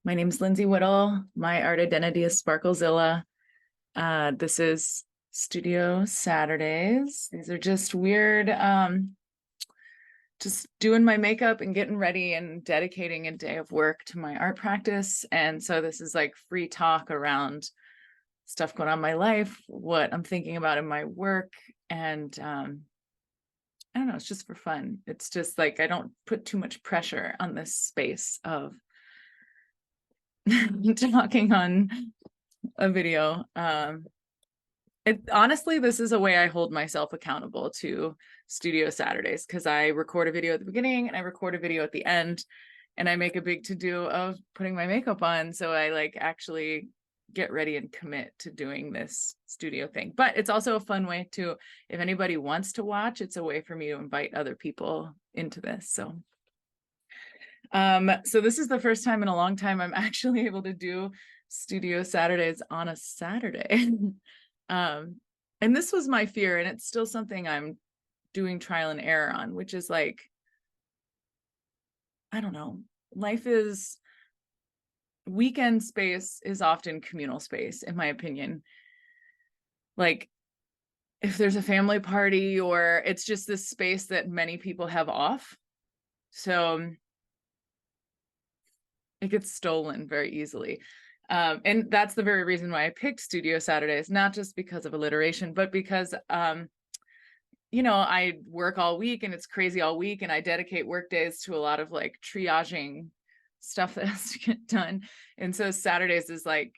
My name's Lindsey Whittle. My art identity is Sparklezilla. This is Studio Saturdays. These are just weird, just doing my makeup and getting ready and dedicating a day of work to my art practice. And so this is like free talk around stuff going on in my life, what I'm thinking about in my work. And I don't know, it's just for fun. It's just like I don't put too much pressure on this space of talking on a video. Honestly, this is a way I hold myself accountable to Studio Saturdays because I record a video at the beginning and I record a video at the end, and I make a big to-do of putting my makeup on. So I like actually get ready and commit to doing this studio thing. But it's also a fun way to, if anybody wants to watch, it's a way for me to invite other people into this. So this is the first time in a long time I'm actually able to do Studio Saturdays on a Saturday. And this was my fear, and it's still something I'm doing trial and error on, which is like, I don't know, weekend space is often communal space, in my opinion. Like if there's a family party, or it's just this space that many people have off. So it gets stolen very easily. And that's the very reason why I picked Studio Saturdays, not just because of alliteration, but because, I work all week and it's crazy all week, and I dedicate work days to a lot of like triaging stuff that has to get done. And so Saturdays is like,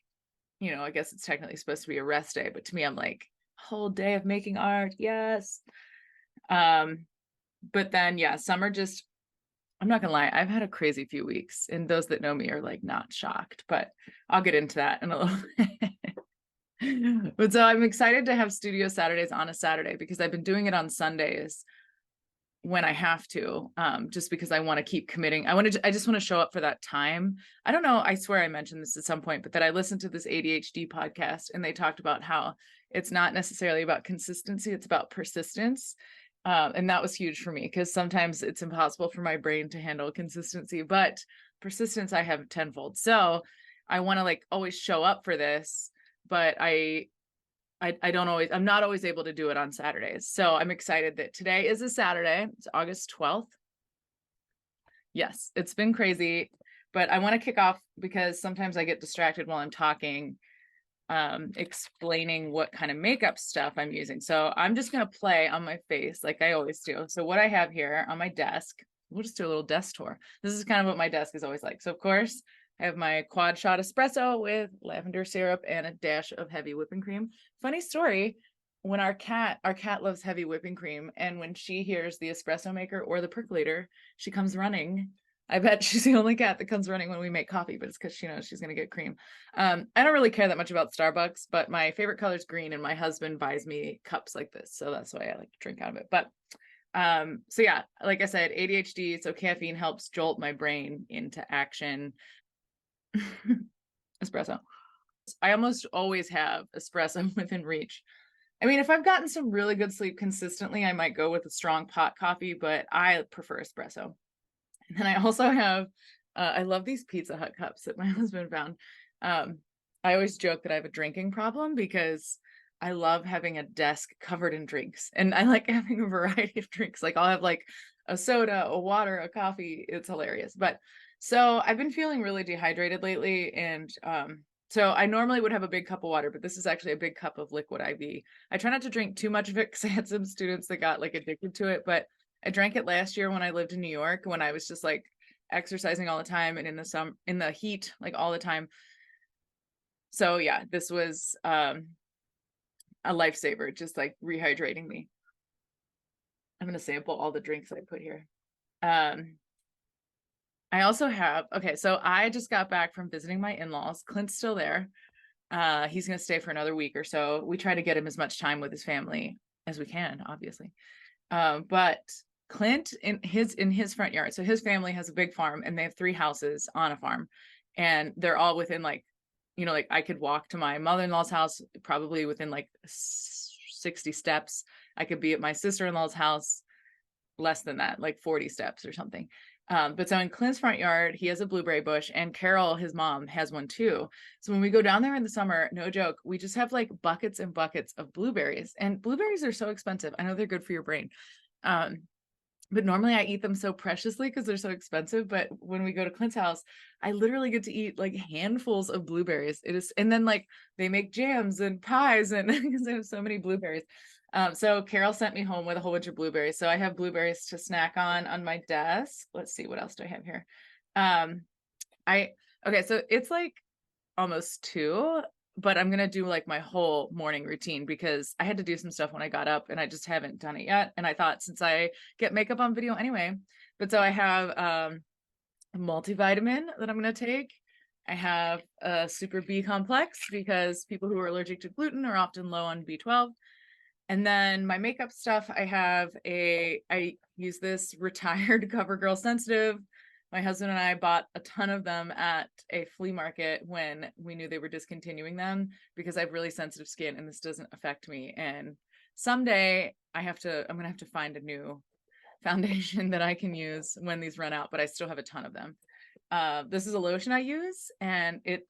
I guess it's technically supposed to be a rest day, but to me, I'm like, whole day of making art. Yes. But then, yeah, summer just, I'm not gonna lie, I've had a crazy few weeks, and those that know me are like not shocked, but I'll get into that in a little bit. But so I'm excited to have Studio Saturdays on a Saturday because I've been doing it on Sundays when I have to, just because I want to keep committing. I just want to show up for that time. I don't know, I swear I mentioned this at some point, but that I listened to this ADHD podcast and they talked about how it's not necessarily about consistency, it's about persistence. And that was huge for me because sometimes it's impossible for my brain to handle consistency, but persistence I have tenfold. So I want to like always show up for this, but I'm not always able to do it on Saturdays. So I'm excited that today is a Saturday. It's August 12th. Yes, it's been crazy, but I want to kick off because sometimes I get distracted while I'm talking, explaining what kind of makeup stuff I'm using. So I'm just going to play on my face like I always do. So what I have here on my desk, we'll just do a little desk tour. This is kind of what my desk is always like. So of course I have my quad shot espresso with lavender syrup and a dash of heavy whipping cream. Funny story, when our cat loves heavy whipping cream, and when she hears the espresso maker or the percolator, she comes running. I bet she's the only cat that comes running when we make coffee, but it's because she knows she's going to get cream. I don't really care that much about Starbucks, but my favorite color is green, and my husband buys me cups like this. So that's why I like to drink out of it. But so yeah, like I said, ADHD, so caffeine helps jolt my brain into action. Espresso. I almost always have espresso within reach. I mean, if I've gotten some really good sleep consistently, I might go with a strong pot coffee, but I prefer espresso. And then I also have, I love these Pizza Hut cups that my husband found. I always joke that I have a drinking problem because I love having a desk covered in drinks, and I like having a variety of drinks. Like I'll have like a soda, a water, a coffee. It's hilarious. But so I've been feeling really dehydrated lately, and so I normally would have a big cup of water, but this is actually a big cup of liquid IV. I try not to drink too much of it because I had some students that got like addicted to it, but I drank it last year when I lived in New York, when I was just like exercising all the time and in the heat like all the time. So yeah, this was a lifesaver, just like rehydrating me. I'm going to sample all the drinks I put here. I also have, okay, so I just got back from visiting my in-laws. Clint's still there. He's going to stay for another week or so. We try to get him as much time with his family as we can, obviously. But Clint in his front yard. So his family has a big farm, and they have 3 houses on a farm, and they're all within like, like I could walk to my mother-in-law's house probably within like 60 steps. I could be at my sister-in-law's house less than that, like 40 steps or something. But so in Clint's front yard, he has a blueberry bush, and Carol, his mom, has one too. So when we go down there in the summer, no joke, we just have like buckets and buckets of blueberries. And blueberries are so expensive. I know they're good for your brain. Um, but normally I eat them so preciously because they're so expensive. But when we go to Clint's house, I literally get to eat like handfuls of blueberries. It is, and then like they make jams and pies, and because they have so many blueberries. So Carol sent me home with a whole bunch of blueberries. So I have blueberries to snack on my desk. Let's see, what else do I have here? I okay, so it's like almost 2, but I'm gonna do like my whole morning routine because I had to do some stuff when I got up and I just haven't done it yet. And I thought since I get makeup on video anyway, but so I have a multivitamin that I'm gonna take. I have a super B complex because people who are allergic to gluten are often low on B12. And then my makeup stuff, I use this retired CoverGirl sensitive. My husband and I bought a ton of them at a flea market when we knew they were discontinuing them because I have really sensitive skin and this doesn't affect me. And someday I'm gonna have to find a new foundation that I can use when these run out, but I still have a ton of them. This is a lotion I use and it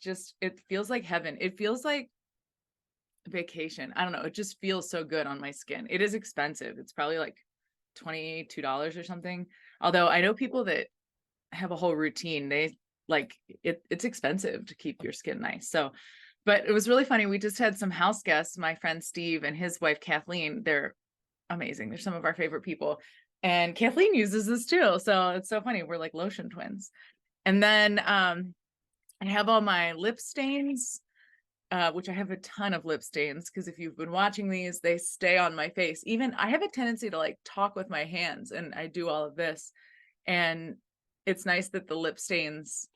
feels like heaven. It feels like vacation. I don't know. It just feels so good on my skin. It is expensive. It's probably like $22 or something. Although I know people that have a whole routine. They like it's expensive to keep your skin nice. So, but it was really funny. We just had some house guests, my friend Steve and his wife Kathleen. They're amazing. They're some of our favorite people. And Kathleen uses this too. So it's so funny. We're like lotion twins. And then I have all my lip stains, which I have a ton of lip stains because if you've been watching these, they stay on my face. Even I have a tendency to like talk with my hands and I do all of this. And it's nice that the lip stains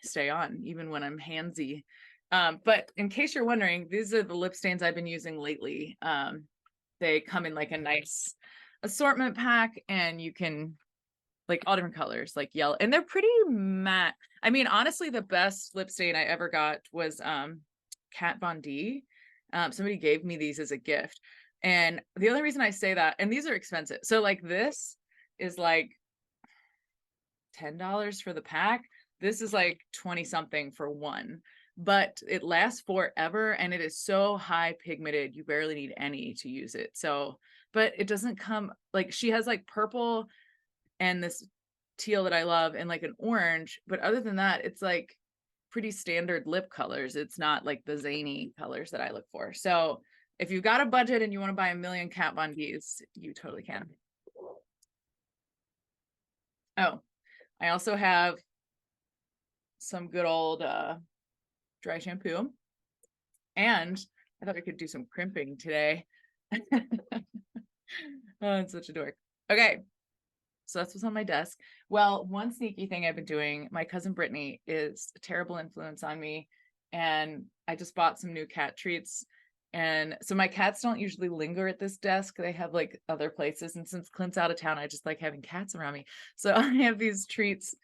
stay on even when I'm handsy. But in case you're wondering, these are the lip stains I've been using lately. They come in like a nice assortment pack and you can like all different colors, like yellow, and they're pretty matte. I mean, honestly, the best lip stain I ever got was Kat Von D. Somebody gave me these as a gift. And the only reason I say that, and these are expensive. So like this is like $10 for the pack. This is like 20 something for one, but it lasts forever and it is so high pigmented. You barely need any to use it. So, but it doesn't come like she has like purple and this teal that I love and like an orange. But other than that, it's like pretty standard lip colors. It's not like the zany colors that I look for. So if you've got a budget and you want to buy a million Kat Von D's, you totally can. Oh, I also have some good old dry shampoo. And I thought I could do some crimping today. Oh, it's such a dork. Okay. So that's what's on my desk. Well, one sneaky thing I've been doing, my cousin Brittany is a terrible influence on me. And I just bought some new cat treats. And so my cats don't usually linger at this desk. They have like other places. And since Clint's out of town, I just like having cats around me. So I have these treats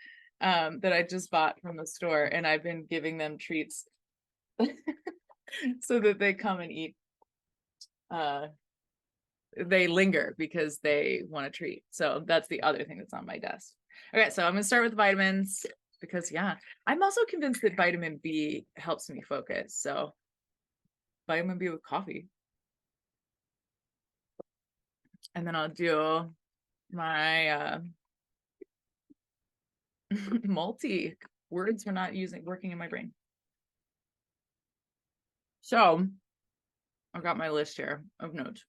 that I just bought from the store. And I've been giving them treats so that they come and eat. They linger because they want a treat. So that's the other thing that's on my desk. Okay, so I'm gonna start with vitamins because yeah, I'm also convinced that vitamin B helps me focus. So vitamin B with coffee. And then I'll do my multi words we're not working in my brain. So I've got my list here of notes.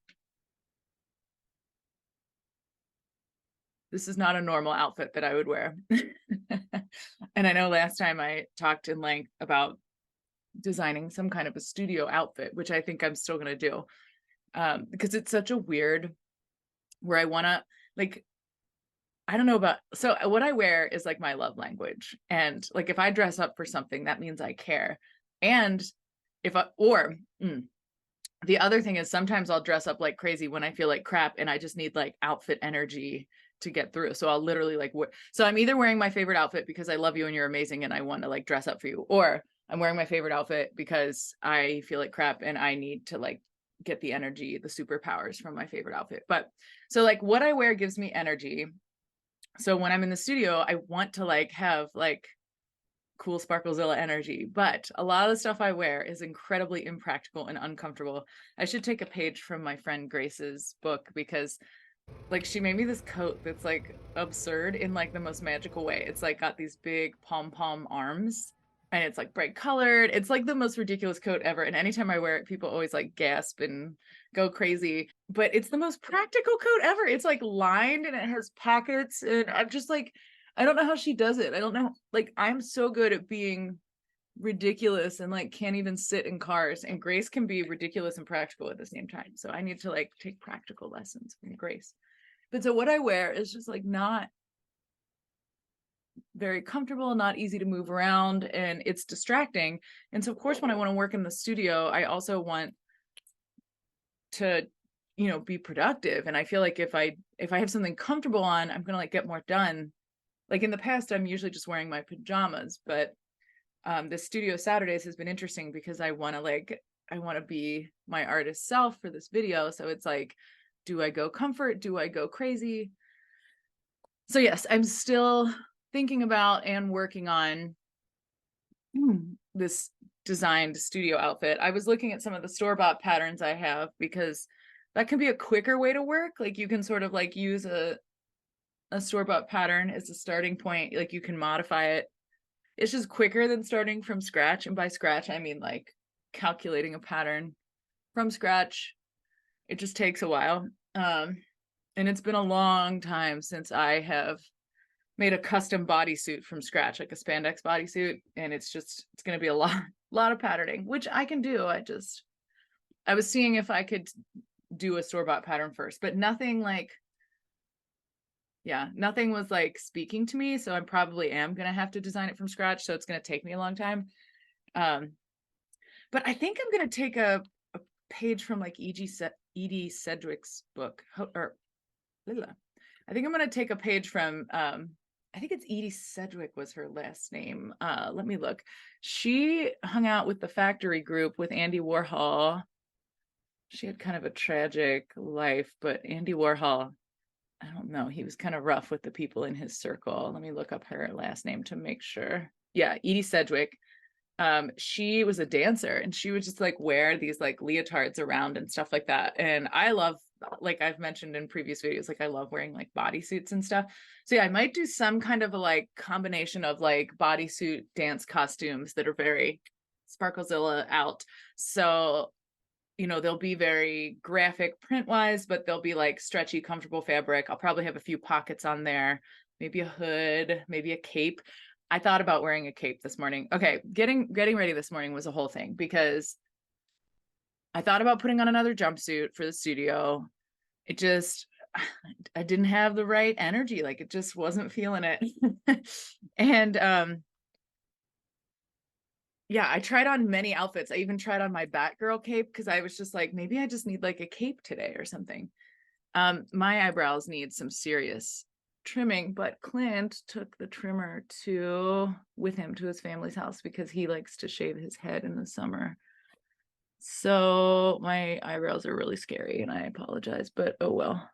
This is not a normal outfit that I would wear. And I know last time I talked in length about designing some kind of a studio outfit, which I think I'm still going to do because it's such a weird where I want to like, I don't know about, so what I wear is like my love language. And like, if I dress up for something, that means I care. And the other thing is sometimes I'll dress up like crazy when I feel like crap and I just need like outfit energy to get through. So I'll literally like, so I'm either wearing my favorite outfit because I love you and you're amazing and I want to like dress up for you, or I'm wearing my favorite outfit because I feel like crap and I need to like get the energy, the superpowers from my favorite outfit. But so like what I wear gives me energy. So when I'm in the studio, I want to like have like cool Sparklezilla energy, but a lot of the stuff I wear is incredibly impractical and uncomfortable. I should take a page from my friend Grace's book, because like she made me this coat that's like absurd in like the most magical way. It's like got these big pom arms, and it's like bright colored. It's like the most ridiculous coat ever. And anytime I wear it, people always like gasp and go crazy. But it's the most practical coat ever. It's like lined and it has pockets. And I'm just like, I don't know how she does it. I don't know. Like, I'm so good at being ridiculous and like can't even sit in cars. And Grace can be ridiculous and practical at the same time. So I need to like take practical lessons from Grace. But so what I wear is just like not very comfortable, not easy to move around, and it's distracting. And so of course, when I want to work in the studio, I also want to, you know, be productive. And I feel like if I have something comfortable on, I'm gonna like get more done. Like in the past, I'm usually just wearing my pajamas, but the studio Saturdays has been interesting because I want to be my artist self for this video. So it's like, do I go comfort? Do I go crazy? So yes, I'm still thinking about and working on this designed studio outfit. I was looking at some of the store-bought patterns I have, because that can be a quicker way to work. Like you can sort of like use a store-bought pattern as a starting point. Like you can modify it. It's just quicker than starting from scratch. And by scratch, I mean like calculating a pattern from scratch. It just takes a while. And it's been a long time since I have made a custom bodysuit from scratch, like a spandex bodysuit. And it's going to be a lot of patterning, which I can do. I was seeing if I could do a store-bought pattern first, but nothing was like speaking to me. So I probably am going to have to design it from scratch. So it's going to take me a long time. But I think I'm going to take a page from like Edie Sedgwick's book, or I think I'm going to take a page from, I think it's Edie Sedgwick was her last name. Let me look. She hung out with the Factory Group with Andy Warhol. She had kind of a tragic life, but Andy Warhol, I don't know, he was kind of rough with the people in his circle. Let me look up her last name to make sure. Yeah, Edie Sedgwick. She was a dancer, and she would just like wear these like leotards around and stuff like that. And I love, like I've mentioned in previous videos, like I love wearing like bodysuits and stuff. So yeah, I might do some kind of a like combination of like bodysuit dance costumes that are very Sparklezilla out. So, you know, they'll be very graphic print wise, but they'll be like stretchy, comfortable fabric. I'll probably have a few pockets on there, maybe a hood, maybe a cape. I thought about wearing a cape this morning. Okay, getting ready this morning was a whole thing, because I thought about putting on another jumpsuit for the studio. It just, I didn't have the right energy. Like it just wasn't feeling it. And yeah, I tried on many outfits. I even tried on my Batgirl cape, because I was just like, maybe I just need like a cape today or something. My eyebrows need some serious trimming, but Clint took the trimmer with him to his family's house, because he likes to shave his head in the summer. So my eyebrows are really scary, and I apologize, but oh well.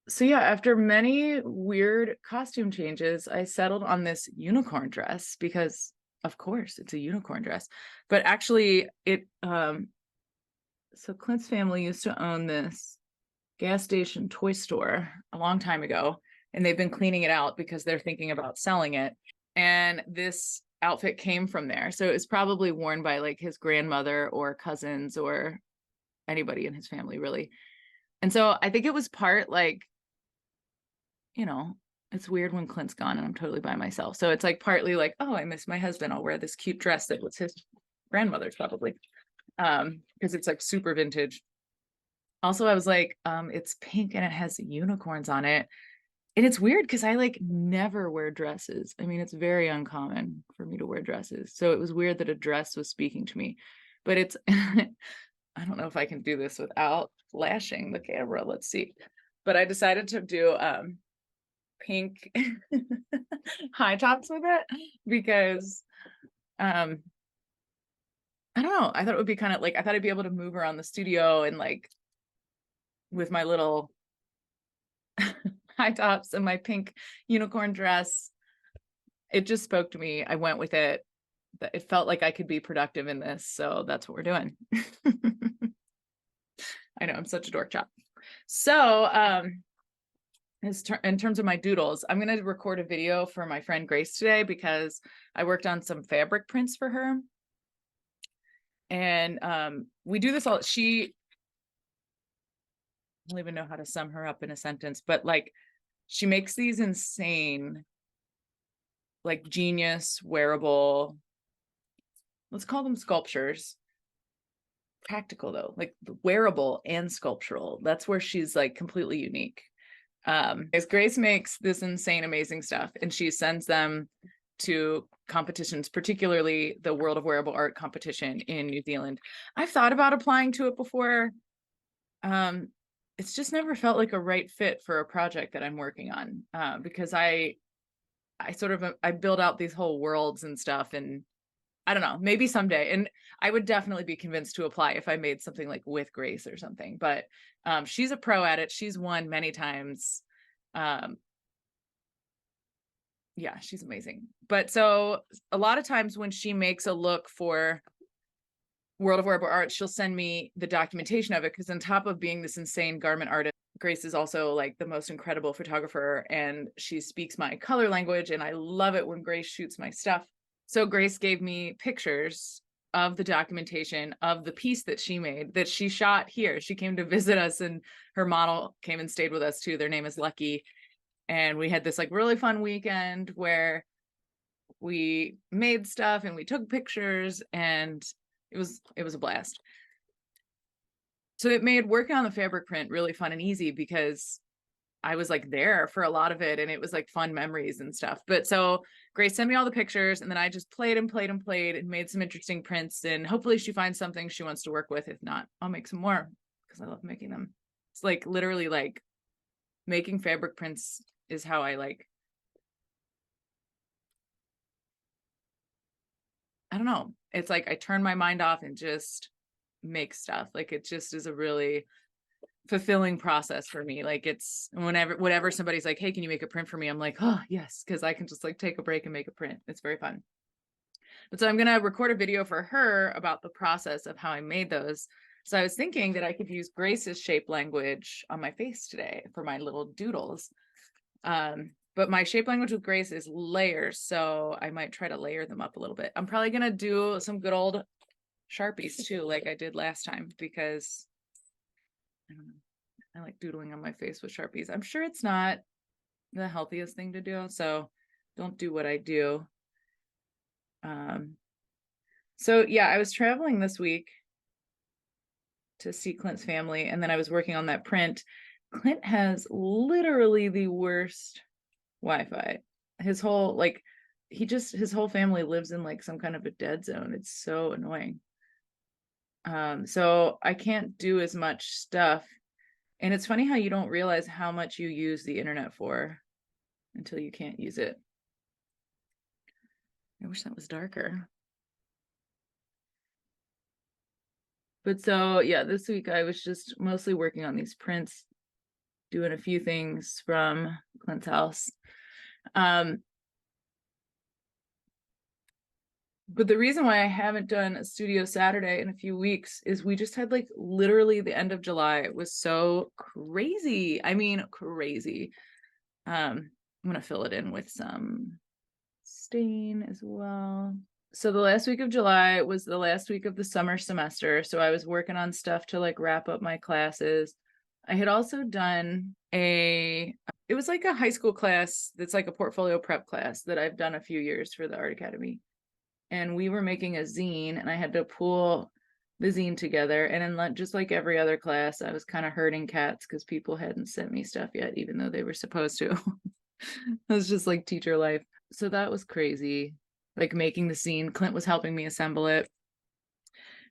So yeah, after many weird costume changes, I settled on this unicorn dress, because of course it's a unicorn dress. But actually so Clint's family used to own this gas station toy store a long time ago, and they've been cleaning it out because they're thinking about selling it. And this outfit came from there. So it was probably worn by like his grandmother or cousins or anybody in his family, really. And so I think it was part like, you know, it's weird when Clint's gone and I'm totally by myself. So it's like partly like, oh, I miss my husband. I'll wear this cute dress that was his grandmother's probably. Because it's like super vintage. Also, I was like, it's pink and it has unicorns on it. And it's weird because I like never wear dresses. I mean, it's very uncommon for me to wear dresses. So it was weird that a dress was speaking to me. But it's, I don't know if I can do this without flashing the camera. Let's see. But I decided to do pink high tops with it, because I don't know. I thought it would be kind of like, I thought I'd be able to move around the studio and like with my little high tops and my pink unicorn dress. It just spoke to me. I went with it. It felt like I could be productive in this. So that's what we're doing. I know I'm such a dork chop. So, in terms of my doodles, I'm going to record a video for my friend Grace today because I worked on some fabric prints for her. And we do this all. I don't even know how to sum her up in a sentence, but like she makes these insane, like genius wearable, let's call them sculptures. Practical though, like wearable and sculptural. That's where she's like completely unique. As Grace makes this insane, amazing stuff, and she sends them to competitions, particularly the World of Wearable Art competition in New Zealand. I've thought about applying to it before. It's just never felt like a right fit for a project that I'm working on, because I build out these whole worlds and stuff, and I don't know, maybe someday. And I would definitely be convinced to apply if I made something like with Grace or something, but she's a pro at it. She's won many times. Yeah, she's amazing. But so a lot of times when she makes a look for World of Wearable Art, she'll send me the documentation of it, because on top of being this insane garment artist, Grace is also like the most incredible photographer, and she speaks my color language, and I love it when Grace shoots my stuff. So Grace gave me pictures of the documentation of the piece that she made, that she shot here. She came to visit us, and her model came and stayed with us too. Their name is Lucky. And we had this like really fun weekend where we made stuff and we took pictures, and it was a blast. So it made working on the fabric print really fun and easy, because I was like there for a lot of it, and it was like fun memories and stuff. But so Grace sent me all the pictures, and then I just played and made some interesting prints, and hopefully she finds something she wants to work with. If not, I'll make some more, because I love making them. It's like literally like making fabric prints is how I like, I don't know. It's like I turn my mind off and just make stuff. Like it just is a really fulfilling process for me. Like it's whenever somebody's like, hey, can you make a print for me? I'm like, oh yes, because I can just like take a break and make a print. It's very fun. But so I'm gonna record a video for her about the process of how I made those. So I was thinking that I could use Grace's shape language on my face today for my little doodles. But my shape language with Grace is layers, so I might try to layer them up a little bit. I'm probably gonna do some good old Sharpies too, like I did last time, because I don't know, I like doodling on my face with Sharpies. I'm sure it's not the healthiest thing to do, so don't do what I do. So yeah, I was traveling this week to see Clint's family, and then I was working on that print. Clint has literally the worst Wi-Fi. His whole his whole family lives in like some kind of a dead zone. It's so annoying. So I can't do as much stuff. And it's funny how you don't realize how much you use the internet for until you can't use it. I wish that was darker. But so yeah, this week I was just mostly working on these prints, doing a few things from Clint's house. But the reason why I haven't done a studio Saturday in a few weeks is we just had like literally the end of July. It was so crazy. I mean, crazy. I'm gonna fill it in with some stain as well. So the last week of July was the last week of the summer semester. So I was working on stuff to like wrap up my classes. I had also done it was like a high school class that's like a portfolio prep class that I've done a few years for the Art Academy. And we were making a zine, and I had to pull the zine together. And then just like every other class, I was kind of herding cats because people hadn't sent me stuff yet, even though they were supposed to. It was just like teacher life. So that was crazy. Like making the zine. Clint was helping me assemble it.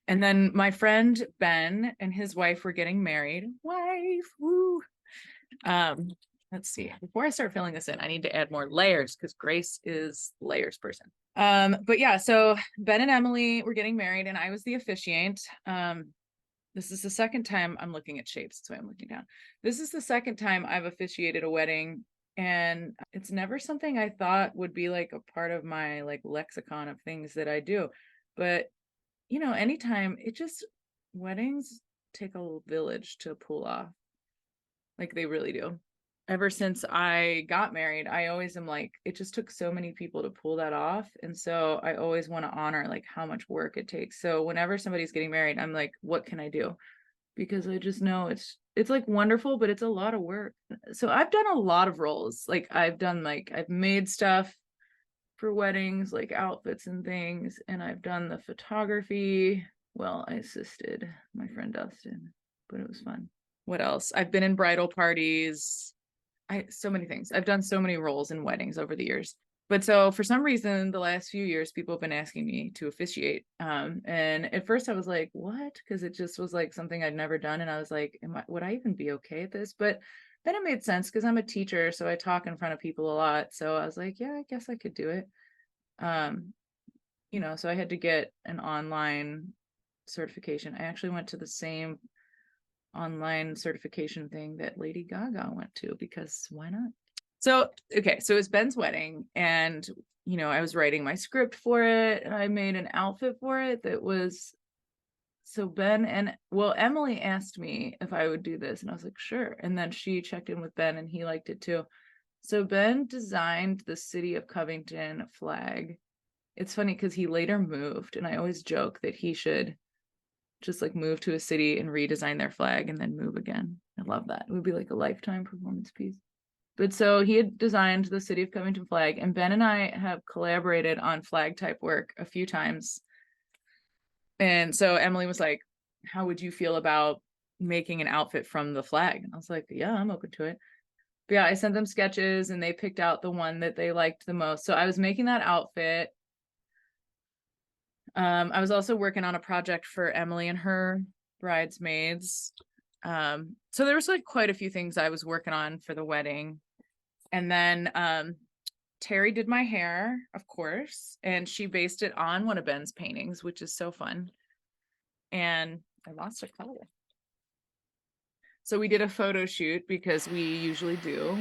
And then my friend Ben and his wife were getting married. Wife, woo. Let's see. Before I start filling this in, I need to add more layers because Grace is layers person. But yeah, so Ben and Emily were getting married, and I was the officiant. This is the second time I'm looking at shapes. That's why I'm looking down. This is the second time I've officiated a wedding, and it's never something I thought would be like a part of my like lexicon of things that I do. But anytime weddings take a village to pull off. Like they really do. Ever since I got married, I always am like, it just took so many people to pull that off. And so I always want to honor like how much work it takes. So whenever somebody's getting married, I'm like, what can I do? Because I just know it's like wonderful, but it's a lot of work. So I've done a lot of roles. Like I've made stuff for weddings, like outfits and things, and I've done the photography. Well, I assisted my friend Dustin, but it was fun. What else? I've been in bridal parties. So many things. I've done so many roles in weddings over the years. But so for some reason, the last few years, people have been asking me to officiate. And at first I was like, what? Because it just was like something I'd never done. And I was like, would I even be okay at this? But then it made sense because I'm a teacher, so I talk in front of people a lot. So I was like, yeah, I guess I could do it. So I had to get an online certification. I actually went to the same online certification thing that Lady Gaga went to, because why not? So it's Ben's wedding, and I was writing my script for it, and I made an outfit for it that was Emily asked me if I would do this, and I was like, sure. And then she checked in with Ben, and he liked it too. So Ben designed the city of Covington flag. It's funny because he later moved, and I always joke that he should just like move to a city and redesign their flag and then move again. I love that. It would be like a lifetime performance piece. But so he had designed the city of Covington flag, and Ben and I have collaborated on flag type work a few times. And so Emily was like, how would you feel about making an outfit from the flag? And I was like, yeah, I'm open to it. But yeah, I sent them sketches and they picked out the one that they liked the most. So I was making that outfit. I was also working on a project for Emily and her bridesmaids. So there was like quite a few things I was working on for the wedding. And then Terry did my hair, of course, and she based it on one of Ben's paintings, which is so fun. And I lost a color. So we did a photo shoot, because we usually do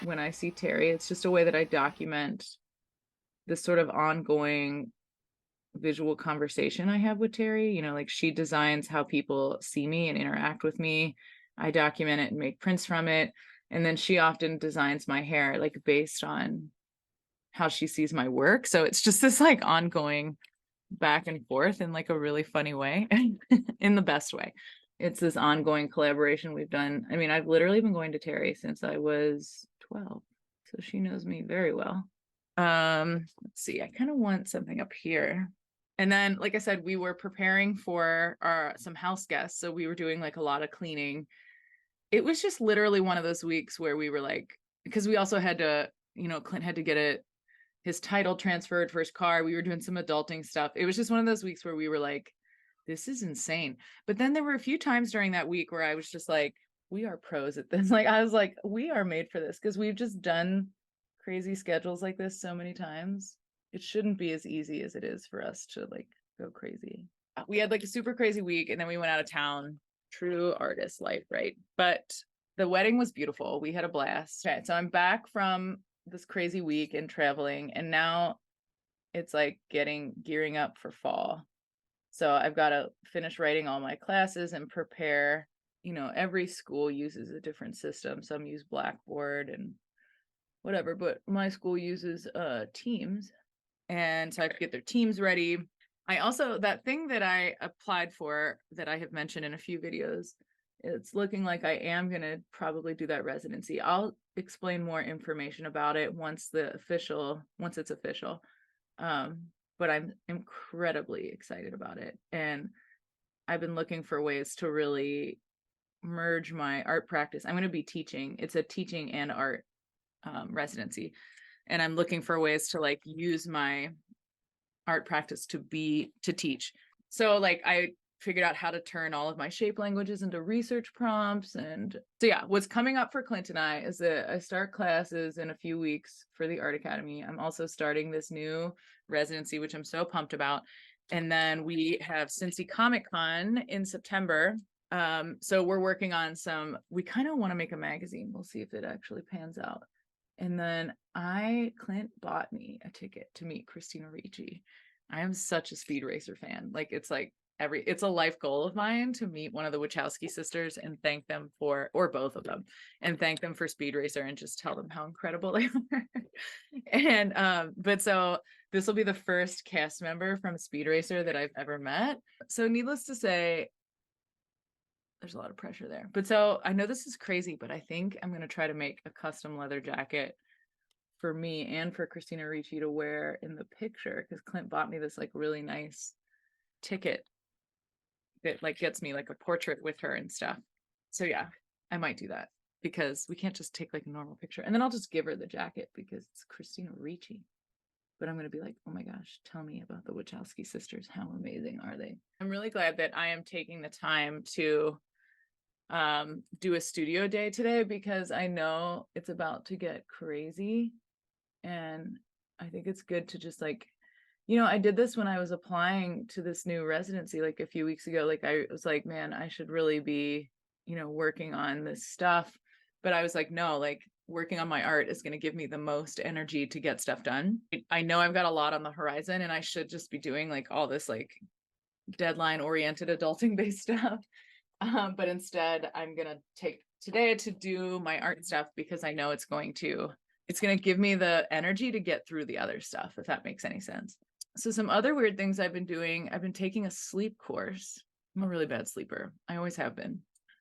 when I see Terry. It's just a way that I document this sort of ongoing visual conversation I have with Terry. Like she designs how people see me and interact with me. I document it and make prints from it. And then she often designs my hair like based on how she sees my work. So it's just this like ongoing back and forth in like a really funny way, in the best way. It's this ongoing collaboration we've done. I mean, I've literally been going to Terry since I was 12. So she knows me very well. Let's see, I kind of want something up here. And then, like I said, we were preparing for some house guests. So we were doing like a lot of cleaning. It was just literally one of those weeks where we were like, because we also had to, Clint had to get his title transferred for his car. We were doing some adulting stuff. It was just one of those weeks where we were like, this is insane. But then there were a few times during that week where I was just like, we are pros at this. Like, I was like, we are made for this, because we've just done crazy schedules like this so many times. It shouldn't be as easy as it is for us to like go crazy. We had like a super crazy week, and then we went out of town. True artist life, right? But the wedding was beautiful. We had a blast. Okay, so I'm back from this crazy week and traveling, and now it's like gearing up for fall. So I've got to finish writing all my classes and prepare. Every school uses a different system. Some use Blackboard and whatever, but my school uses Teams, and so I have to get their teams ready. I also, that thing that I applied for that I have mentioned in a few videos, it's looking like I am going to probably do that residency. I'll explain more information about it once it's official. But I'm incredibly excited about it. And I've been looking for ways to really merge my art practice. I'm going to be teaching. It's a teaching and art residency. And I'm looking for ways to like use my art practice to teach. So like I figured out how to turn all of my shape languages into research prompts. And so yeah, what's coming up for Clint and I is that I start classes in a few weeks for the Art Academy. I'm also starting this new residency, which I'm so pumped about. And then we have Cincy Comic Con in September. So we're working on we kind of want to make a magazine. We'll see if it actually pans out. And then Clint bought me a ticket to meet Christina Ricci. I am such a Speed Racer fan. Like it's a life goal of mine to meet one of the Wachowski sisters and thank them or both of them, and thank them for Speed Racer and just tell them how incredible they are. And but so this will be the first cast member from Speed Racer that I've ever met. So needless to say, there's a lot of pressure there. But so I know this is crazy, but I think I'm going to try to make a custom leather jacket for me and for Christina Ricci to wear in the picture, because Clint bought me this like really nice ticket that like gets me like a portrait with her and stuff. So yeah, I might do that, because we can't just take like a normal picture. And then I'll just give her the jacket because it's Christina Ricci. But I'm going to be like, oh my gosh, tell me about the Wachowski sisters. How amazing are they? I'm really glad that I am taking the time to do a studio day today, because I know it's about to get crazy. And I think it's good to just like, I did this when I was applying to this new residency like a few weeks ago. Like I was like, man, I should really be, working on this stuff. But I was like, no, like working on my art is going to give me the most energy to get stuff done. I know I've got a lot on the horizon, and I should just be doing like all this like deadline oriented adulting based stuff. But instead I'm going to take today to do my art stuff, because I know it's going to give me the energy to get through the other stuff, if that makes any sense. So some other weird things I've been doing, I've been taking a sleep course. I'm a really bad sleeper. I always have been.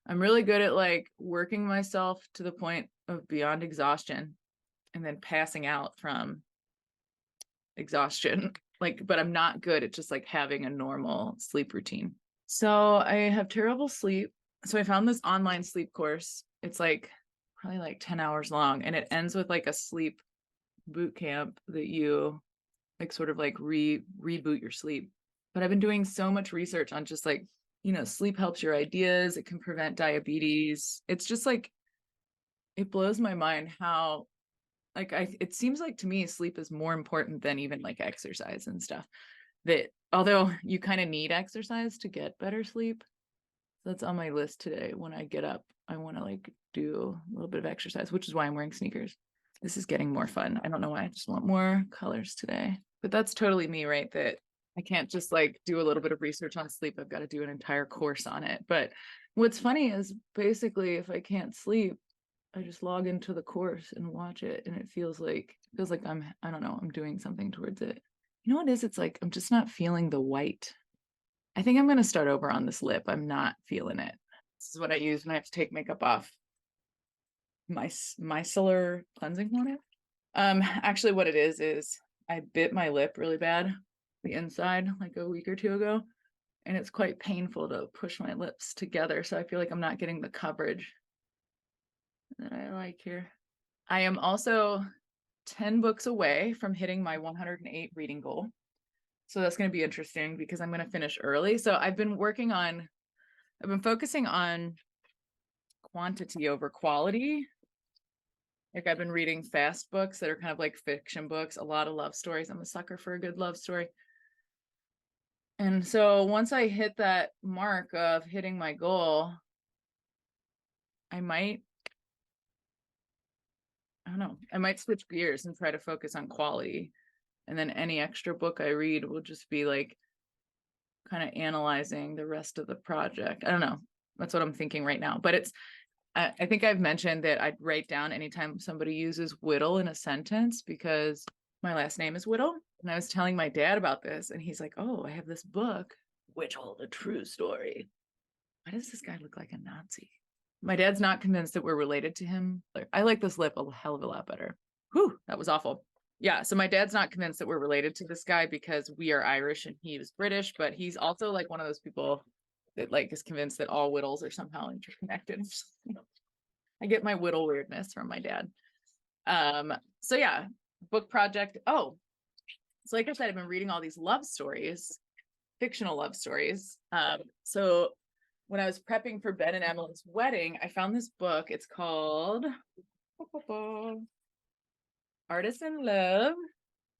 I'm really good at like working myself to the point of beyond exhaustion and then passing out from exhaustion. Like, but I'm not good at just like having a normal sleep routine. So I have terrible sleep. So I found this online sleep course. It's like probably like 10 hours long, and it ends with like a sleep boot camp that you like sort of like reboot your sleep. But I've been doing so much research on just like, sleep helps your ideas. It can prevent diabetes. It's just like, it blows my mind how like it seems like to me sleep is more important than even like exercise and stuff. That although you kind of need exercise to get better sleep. That's on my list today. When I get up, I want to like do a little bit of exercise, which is why I'm wearing sneakers. This is getting more fun. I don't know why. I just want more colors today. But that's totally me, right? That I can't just like do a little bit of research on sleep. I've got to do an entire course on it. But what's funny is basically if I can't sleep, I just log into the course and watch it, and it feels like I don't know, I'm doing something towards it. You know what it is? It's like I'm just not feeling the white. I think I'm going to start over on this lip. I'm not feeling it. This is what I use when I have to take makeup off. My micellar cleansing water. Actually what it is I bit my lip really bad, the inside, like a week or two ago, and it's quite painful to push my lips together. So I feel like I'm not getting the coverage that I like here. I am also 10 books away from hitting my 108 reading goal. So that's going to be interesting because I'm going to finish early. So I've been focusing on quantity over quality. Like I've been reading fast books that are kind of like fiction books, a lot of love stories. I'm a sucker for a good love story. And so once I hit that mark of hitting my goal, I might switch gears and try to focus on quality. And then any extra book I read will just be like kind of analyzing the rest of the project. I don't know. That's what I'm thinking right now. But I think I've mentioned that I'd write down anytime somebody uses whittle in a sentence, because my last name is Whittle. And I was telling my dad about this, and he's like, oh, I have this book, Whittle, the True Story. Why does this guy look like a Nazi? My dad's not convinced that we're related to him. I like this lip a hell of a lot better. Whew, that was awful. Yeah, so my dad's not convinced that we're related to this guy because we are Irish and he was British, but he's also like one of those people that like is convinced that all Whittles are somehow interconnected. I get my Whittle weirdness from my dad. So yeah, book project. Oh, so like I said, I've been reading all these love stories, fictional love stories. So when I was prepping for Ben and Emily's wedding, I found this book. It's called Artisan Love.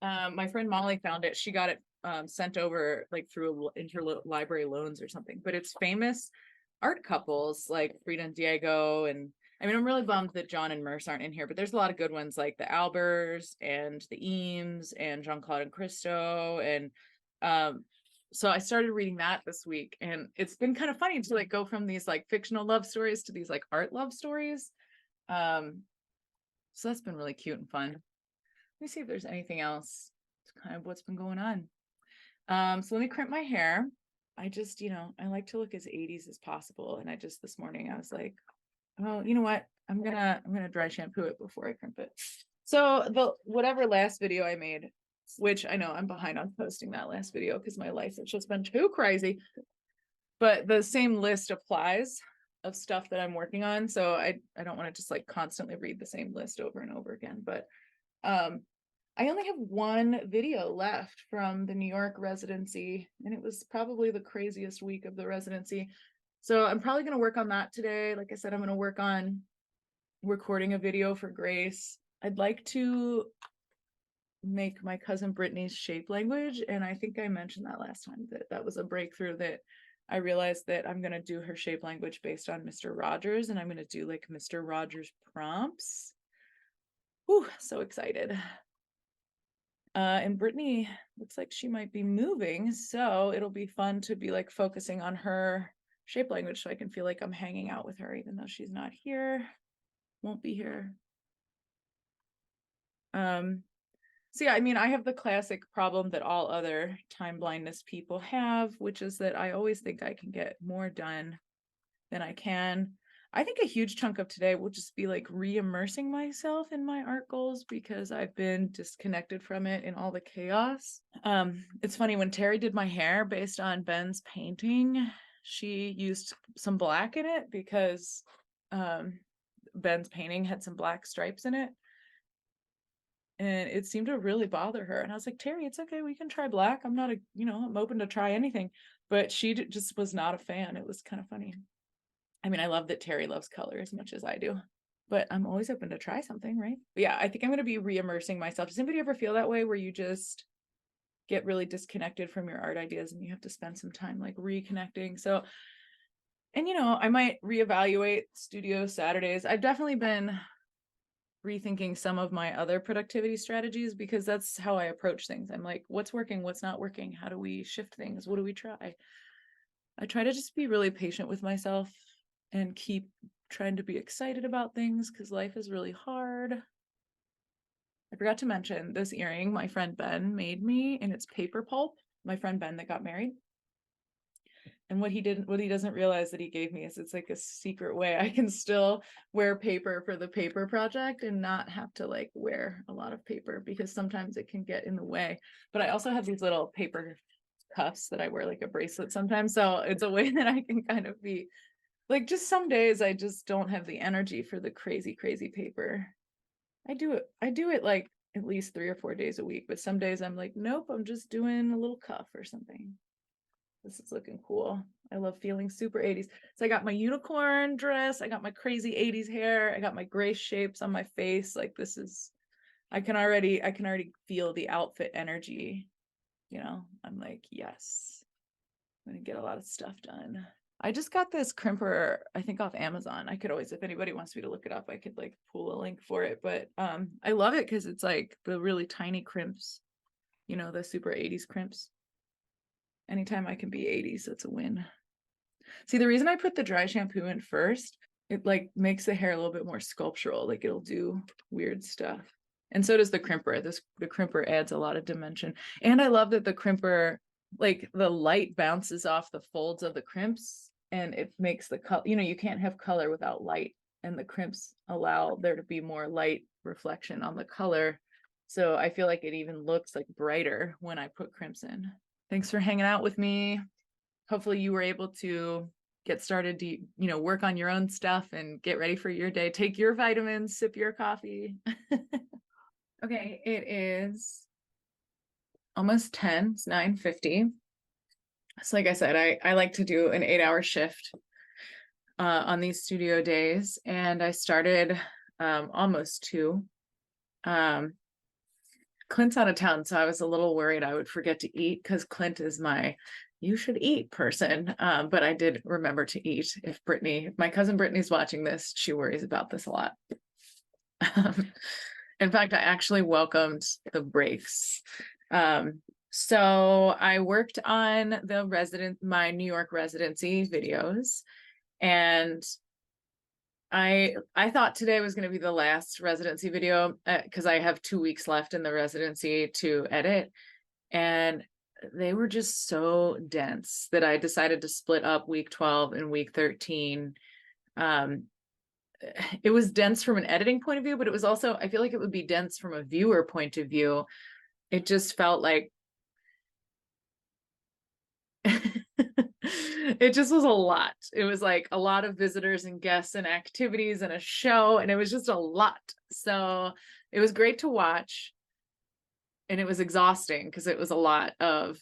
My friend Molly found it. She got it sent over like through interlibrary loans or something, but it's famous art couples like Frida and Diego. And I mean, I'm really bummed that John and Merce aren't in here, but there's a lot of good ones like the Albers and the Eames and Jean-Claude and Christo. And so I started reading that this week, and it's been kind of funny to like go from these like fictional love stories to these like art love stories. So that's been really cute and fun. Let me see if there's anything else. It's kind of what's been going on. So let me crimp my hair. I just, I like to look as 80s as possible. And I just this morning I was like, oh, you know what? I'm gonna dry shampoo it before I crimp it. So the whatever last video I made, which I know I'm behind on posting that last video because my life has just been too crazy. But the same list applies of stuff that I'm working on. So I don't want to just like constantly read the same list over and over again. But I only have one video left from the New York residency, and it was probably the craziest week of the residency. So I'm probably going to work on that today. Like I said, I'm going to work on recording a video for Grace. I'd like to make my cousin Brittany's shape language. And I think I mentioned that last time, that was a breakthrough, that I realized that I'm going to do her shape language based on Mr. Rogers, and I'm going to do like Mr. Rogers prompts. Whew, so excited. And Brittany looks like she might be moving, so it'll be fun to be like focusing on her shape language so I can feel like I'm hanging out with her even though she's not here, won't be here. So yeah, I mean, I have the classic problem that all other time blindness people have, which is that I always think I can get more done than I can. I think a huge chunk of today will just be like re-immersing myself in my art goals because I've been disconnected from it in all the chaos. It's funny, when Terry did my hair based on Ben's painting, she used some black in it because Ben's painting had some black stripes in it. And it seemed to really bother her. And I was like, Terry, it's okay. We can try black. I'm not I'm open to try anything. But she just was not a fan. It was kind of funny. I mean, I love that Terry loves color as much as I do, but I'm always open to try something, right? But yeah, I think I'm going to be re-immersing myself. Does anybody ever feel that way where you just get really disconnected from your art ideas and you have to spend some time like reconnecting? So, and I might reevaluate studio Saturdays. I've definitely been rethinking some of my other productivity strategies because that's how I approach things. I'm like, what's working? What's not working? How do we shift things? What do we try? I try to just be really patient with myself and keep trying to be excited about things because life is really hard. I forgot to mention this earring my friend Ben made me, and it's paper pulp. My friend Ben that got married. And what he doesn't realize that he gave me is it's like a secret way I can still wear paper for the paper project and not have to like wear a lot of paper because sometimes it can get in the way. But I also have these little paper cuffs that I wear like a bracelet sometimes. So it's a way that I can kind of be like, just some days I just don't have the energy for the crazy paper. I do it like at least 3 or 4 days a week, but some days I'm like, nope, I'm just doing a little cuff or something. This is looking cool. I love feeling super 80s. So I got my unicorn dress, I got my crazy 80s hair, I got my gray shapes on my face. Like this is, I can already feel the outfit energy. I'm like, yes, I'm gonna get a lot of stuff done. I just got this crimper, I think off Amazon. I could always, if anybody wants me to look it up, I could like pull a link for it. But I love it because it's like the really tiny crimps, the super 80s crimps. Anytime I can be 80s, that's a win. See, the reason I put the dry shampoo in first, it like makes the hair a little bit more sculptural. Like it'll do weird stuff. And so does the crimper. The crimper adds a lot of dimension. And I love that the crimper, like the light bounces off the folds of the crimps and it makes the color, you can't have color without light, and the crimps allow there to be more light reflection on the color. So I feel like it even looks like brighter when I put crimps in. Thanks for hanging out with me. Hopefully you were able to get started to, work on your own stuff and get ready for your day. Take your vitamins, sip your coffee. Okay, it is almost 10, it's 9:50. So like I said, I like to do an 8-hour shift on these studio days, and I started almost 2. Clint's out of town, so I was a little worried I would forget to eat because Clint is my you should eat person. But I did remember to eat. If my cousin Brittany's watching this, she worries about this a lot. In fact, I actually welcomed the breaks. So I worked on my New York residency videos, and I thought today was going to be the last residency video because I have 2 weeks left in the residency to edit, and they were just so dense that I decided to split up week 12 and week 13. It was dense from an editing point of view, but it was also, I feel like it would be dense from a viewer point of view. It just felt like it just was a lot. It was like a lot of visitors and guests and activities and a show, and it was just a lot. So it was great to watch, and it was exhausting because it was a lot of,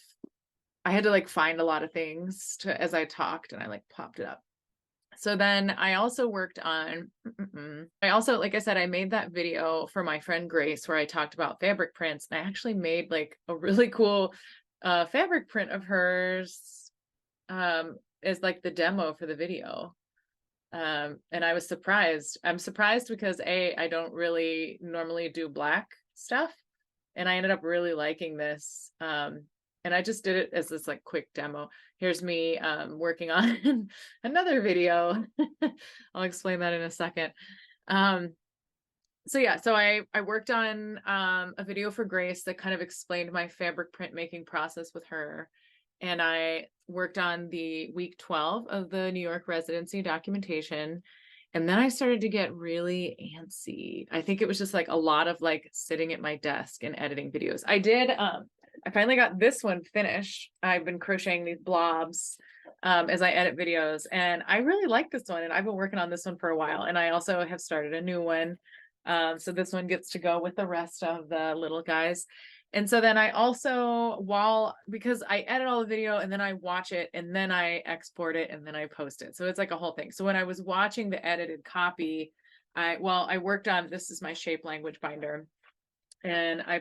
I had to like find a lot of things as I talked, and I like popped it up. So then I also worked on, like I said, I made that video for my friend Grace where I talked about fabric prints, and I actually made like a really cool fabric print of hers as like the demo for the video. And I was surprised. I'm surprised because I don't really normally do black stuff, and I ended up really liking this. And I just did it as this like quick demo. Here's me working on another video. I'll explain that in a second. So yeah, so I worked on a video for Grace that kind of explained my fabric print making process with her. And I worked on the week 12 of the New York residency documentation. And then I started to get really antsy. I think it was just like a lot of like sitting at my desk and editing videos. I finally got this one finished. I've been crocheting these blobs as I edit videos, and I really like this one, and I've been working on this one for a while, and I also have started a new one. So this one gets to go with the rest of the little guys. And so then I also, because I edit all the video and then I watch it and then I export it and then I post it. So it's like a whole thing. So when I was watching the edited copy, I worked on, this is my shape language binder, and I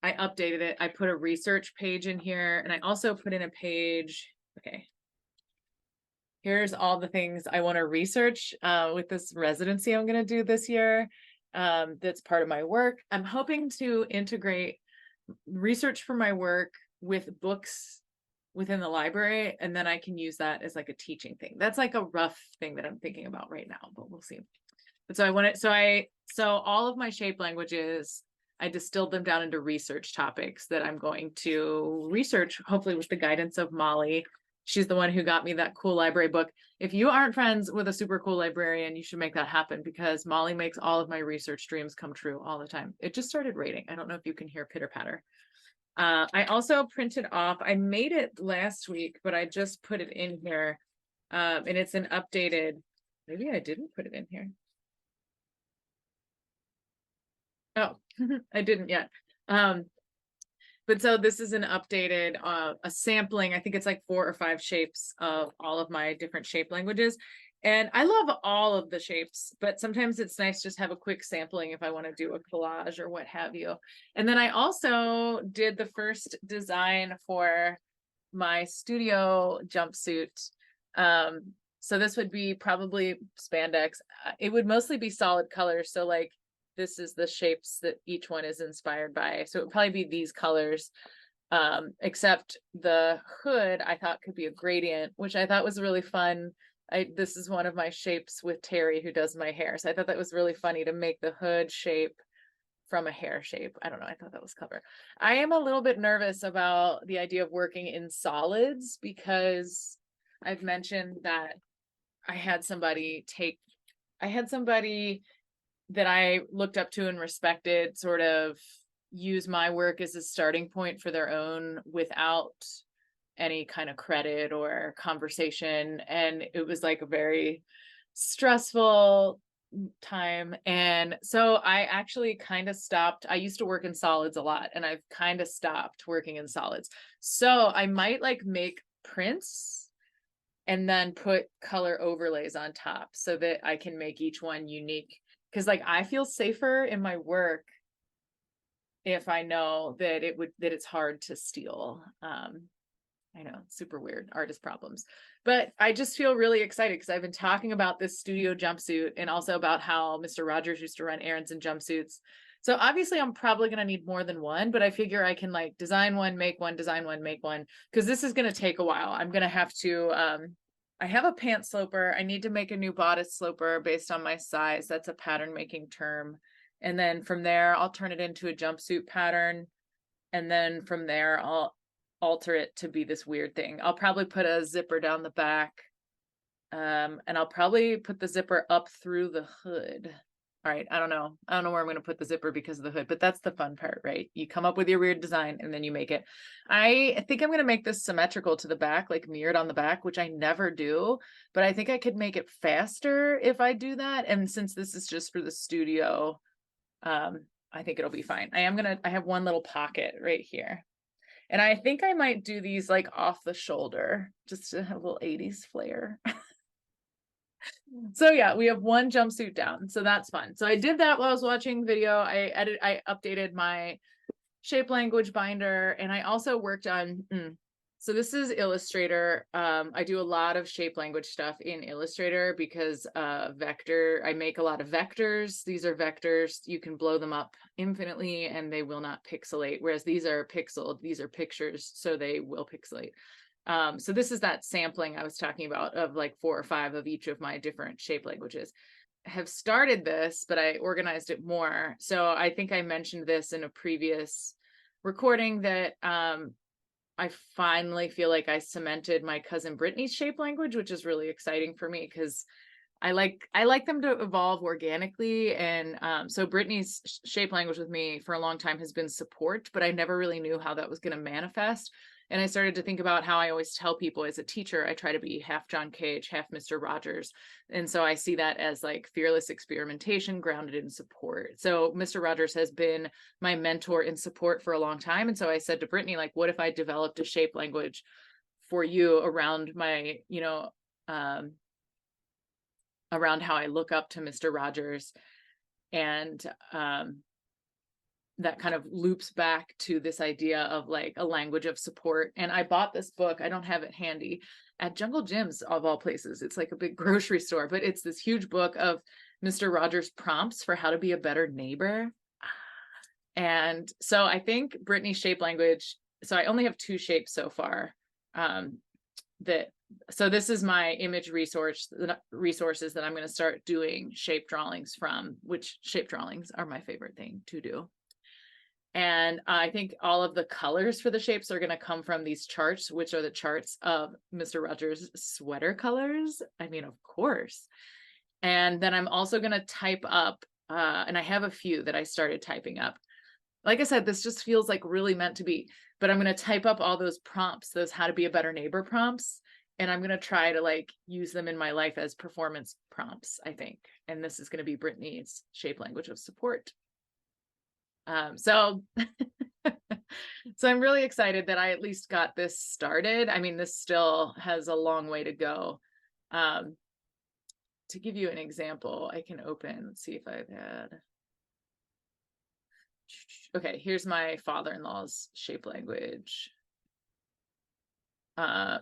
updated it. I put a research page in here, and I also put in a page. Okay. Here's all the things I want to research with this residency I'm going to do this year. That's part of my work. I'm hoping to integrate research for my work with books within the library, and then I can use that as like a teaching thing. That's like a rough thing that I'm thinking about right now, but we'll see. But so all of my shape languages, I distilled them down into research topics that I'm going to research, hopefully with the guidance of Molly. She's the one who got me that cool library book. If you aren't friends with a super cool librarian, you should make that happen, because Molly makes all of my research dreams come true all the time. It just started raining. I don't know if you can hear pitter patter. I also printed off, I made it last week, but I just put it in here. And it's an updated, maybe I didn't put it in here. Oh, I didn't yet. But so this is an updated, a sampling. I think it's like 4 or 5 shapes of all of my different shape languages. And I love all of the shapes, but sometimes it's nice just have a quick sampling if I want to do a collage or what have you. And then I also did the first design for my studio jumpsuit. So this would be probably spandex. It would mostly be solid colors. So like, this is the shapes that each one is inspired by. So it would probably be these colors, except the hood I thought could be a gradient, which I thought was really fun. This is one of my shapes with Terry, who does my hair. So I thought that was really funny to make the hood shape from a hair shape. I don't know. I thought that was clever. I am a little bit nervous about the idea of working in solids, because I've mentioned that I had somebody that I looked up to and respected sort of use my work as a starting point for their own without any kind of credit or conversation. And it was like a very stressful time. And so I actually kind of stopped. I used to work in solids a lot, and I've kind of stopped working in solids. So I might like make prints and then put color overlays on top so that I can make each one unique. Because like I feel safer in my work if I know that it's hard to steal. I know, super weird artist problems, but I just feel really excited because I've been talking about this studio jumpsuit and also about how Mr. Rogers used to run errands in jumpsuits. So obviously I'm probably going to need more than one, but I figure I can like design one, make one, design one, make one, because this is going to take a while. I'm going to have to, I have a pant sloper. I need to make a new bodice sloper based on my size. That's a pattern making term. And then from there, I'll turn it into a jumpsuit pattern. And then from there, I'll alter it to be this weird thing. I'll probably put a zipper down the back. And I'll probably put the zipper up through the hood. All right, I don't know where I'm going to put the zipper because of the hood, but that's the fun part, right? You come up with your weird design and then you make it. I think I'm going to make this symmetrical to the back, like mirrored on the back, which I never do, but I think I could make it faster if I do that. And since this is just for the studio, I think it'll be fine. I have one little pocket right here. And I think I might do these like off the shoulder just to have a little 80s flair. So yeah, we have one jumpsuit down. So that's fun. So I did that while I was watching video. I updated my shape language binder, and I also worked on so this is Illustrator. I do a lot of shape language stuff in Illustrator because I make a lot of vectors. These are vectors. You can blow them up infinitely and they will not pixelate, whereas these are pixeled. These are pictures, so they will pixelate. So this is that sampling I was talking about of like 4 or 5 of each of my different shape languages. I have started this, but I organized it more. So I think I mentioned this in a previous recording that I finally feel like I cemented my cousin Brittany's shape language, which is really exciting for me because I like them to evolve organically. And so Brittany's shape language with me for a long time has been support, but I never really knew how that was going to manifest. And I started to think about how I always tell people as a teacher, I try to be half John Cage, half Mr. Rogers. And so I see that as like fearless experimentation grounded in support. So Mr. Rogers has been my mentor in support for a long time. And so I said to Brittany, like, what if I developed a shape language for you around my, around how I look up to Mr. Rogers, and that kind of loops back to this idea of like a language of support. And I bought this book, I don't have it handy, at Jungle Jim's of all places. It's like a big grocery store, but it's this huge book of Mr. Rogers prompts for how to be a better neighbor. And so I think Brittany's shape language, so I only have 2 shapes so far. So this is my image resources that I'm going to start doing shape drawings from, which shape drawings are my favorite thing to do. And I think all of the colors for the shapes are going to come from these charts, which are the charts of Mr. Rogers' sweater colors. I mean, of course. And then I'm also going to type up, and I have a few that I started typing up. Like I said, this just feels like really meant to be, but I'm going to type up all those prompts, those how to be a better neighbor prompts. And I'm going to try to like use them in my life as performance prompts, I think. And this is going to be Brittany's shape language of support. So I'm really excited that I at least got this started. I mean, this still has a long way to go. To give you an example, I can open, let's see if I've had. Okay, here's my father-in-law's shape language.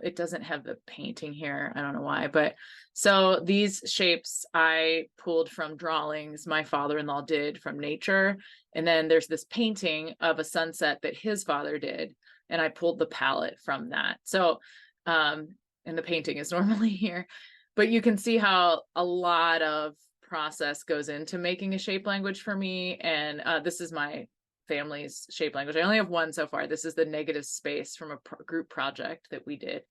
It doesn't have the painting here. I don't know why, but so these shapes I pulled from drawings my father-in-law did from nature. And then there's this painting of a sunset that his father did. And I pulled the palette from that. So, and the painting is normally here, but you can see how a lot of process goes into making a shape language for me. And this is my family's shape language. I only have one so far. This is the negative space from a group project that we did.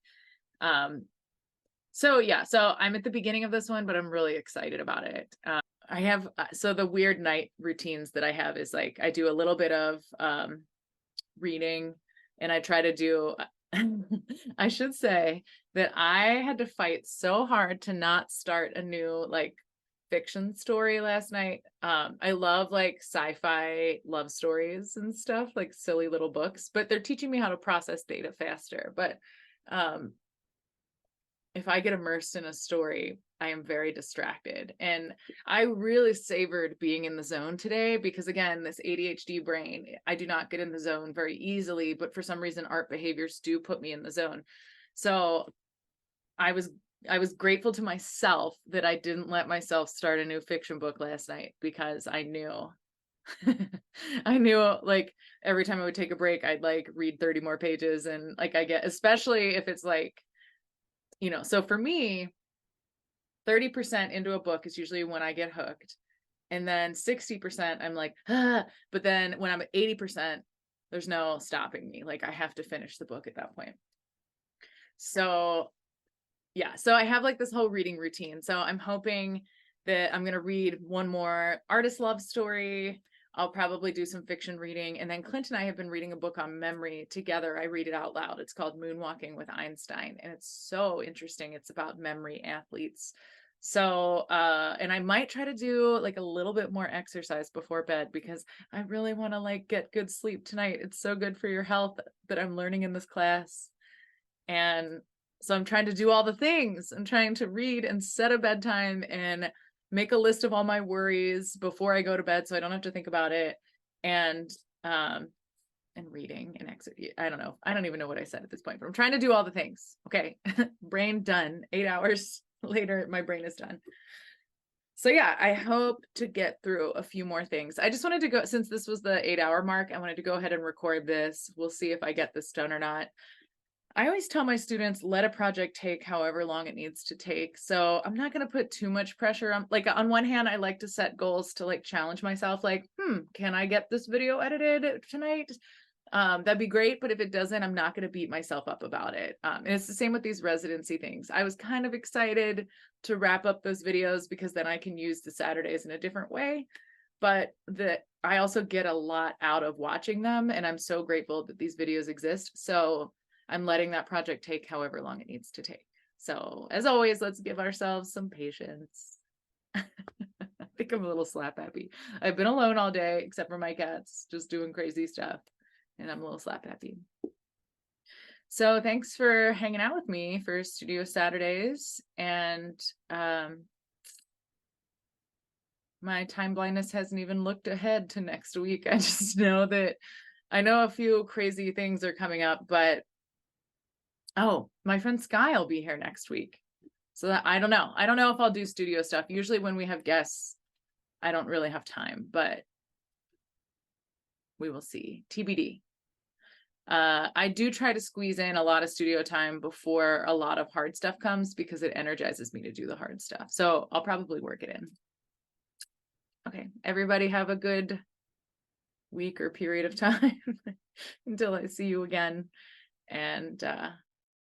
So yeah, so I'm at the beginning of this one, but I'm really excited about it. I have, so the weird night routines that I have is like, I do a little bit of reading, and I try to do, I should say that I had to fight so hard to not start a new like fiction story last night. I love like sci-fi love stories and stuff, like silly little books, but they're teaching me how to process data faster. But if I get immersed in a story, I am very distracted. And I really savored being in the zone today because, again, this ADHD brain, I do not get in the zone very easily, but for some reason, art behaviors do put me in the zone. So I was grateful to myself that I didn't let myself start a new fiction book last night, because I knew I knew, like, every time I would take a break, I'd like read 30 more pages, and like I get, especially if it's like, so for me, 30% into a book is usually when I get hooked. And then 60% I'm like, ah, but then when I'm at 80%, there's no stopping me. Like, I have to finish the book at that point. So yeah, so I have like this whole reading routine. So I'm hoping that I'm going to read one more artist love story. I'll probably do some fiction reading. And then Clint and I have been reading a book on memory together. I read it out loud. It's called Moonwalking with Einstein. And it's so interesting. It's about memory athletes. So, and I might try to do like a little bit more exercise before bed, because I really want to like get good sleep tonight. It's so good for your health that I'm learning in this class. And so I'm trying to do all the things. I'm trying to read and set a bedtime and make a list of all my worries before I go to bed, so I don't have to think about it. And reading and exercise. I don't know. I don't even know what I said at this point, but I'm trying to do all the things. Okay. Brain done. 8 hours later, my brain is done. So yeah, I hope to get through a few more things. I just wanted to go, since this was the 8-hour mark, I wanted to go ahead and record this. We'll see if I get this done or not. I always tell my students, let a project take however long it needs to take. So I'm not going to put too much pressure on, like, on one hand, I like to set goals to like challenge myself, like, can I get this video edited tonight? That'd be great. But if it doesn't, I'm not going to beat myself up about it. And it's the same with these residency things. I was kind of excited to wrap up those videos because then I can use the Saturdays in a different way. But I also get a lot out of watching them. And I'm so grateful that these videos exist. So I'm letting that project take however long it needs to take. So as always, let's give ourselves some patience. I think I'm a little slap happy. I've been alone all day, except for my cats, just doing crazy stuff. And I'm a little slap happy. So thanks for hanging out with me for Studio Saturdays. And my time blindness hasn't even looked ahead to next week. I just know that I know a few crazy things are coming up, but oh, my friend Sky will be here next week. So that, I don't know. I don't know if I'll do studio stuff. Usually when we have guests, I don't really have time, but we will see. TBD. I do try to squeeze in a lot of studio time before a lot of hard stuff comes, because it energizes me to do the hard stuff. So I'll probably work it in. Okay, everybody have a good week or period of time until I see you again. And